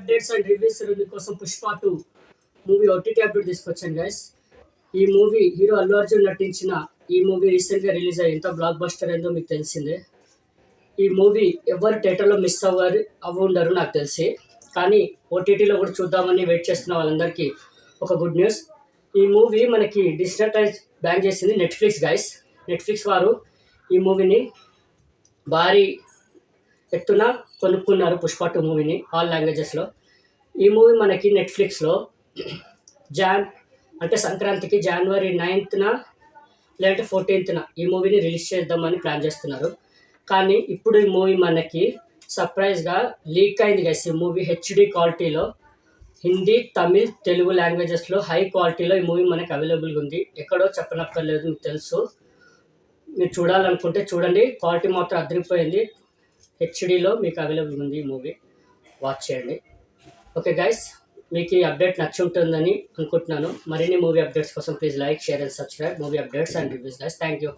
Updates and reviews మీకోసం Pushpa 2 movie OTT update తీసుకొచ్చాను guys. ఈ మూవీ హీరో అల్లు అర్జున్ నటించిన ఈ మూవీ రీసెంట్గా రిలీజ్ అయ్యి ఎంత బ్లాక్ బస్టర్ అయిందో మీకు తెలిసిందే. ఈ మూవీ ఎవరు థియేటర్లో మిస్ ఉండరు నాకు తెలిసి. కానీ ఓటీటీలో కూడా చూద్దామని వెయిట్ చేస్తున్న వాళ్ళందరికీ ఒక గుడ్ న్యూస్. ఈ మూవీ మనకి డిజిటలైజ్ బ్యాన్ చేసింది నెట్ఫ్లిక్స్ గైస్. నెట్ఫ్లిక్స్ వారు ఈ మూవీని భారీ ఎత్తున కొనుక్కున్నారు పుష్ప 2 మూవీని ఆల్ లాంగ్వేజెస్లో. ఈ మూవీ మనకి నెట్ఫ్లిక్స్లో అంటే సంక్రాంతికి జనవరి 9th లేదంటే 14th ఈ మూవీని రిలీజ్ చేద్దామని ప్లాన్ చేస్తున్నారు. కానీ ఇప్పుడు ఈ మూవీ మనకి సర్ప్రైజ్గా లీక్ అయింది గైస్. ఈ మూవీ హెచ్డి క్వాలిటీలో హిందీ, తమిళ్, తెలుగు లాంగ్వేజెస్లో హై క్వాలిటీలో ఈ మూవీ మనకి అవైలబుల్గా ఉంది. ఎక్కడో చెప్పనక్కర్లేదు, మీకు తెలుసు. మీరు చూడాలనుకుంటే చూడండి, క్వాలిటీ మాత్రం అదిరిపోయింది. హెచ్డీలో మీకు అవైలబుల్ ఉంది. ఈ మూవీ వాచ్ చేయండి. ఓకే గైస్, మీకు ఈ అప్డేట్ నచ్చి ఉంటుందని అనుకుంటున్నాను. మరిన్ని మూవీ అప్డేట్స్ కోసం please like, share and subscribe movie updates and reviews guys. Thank you.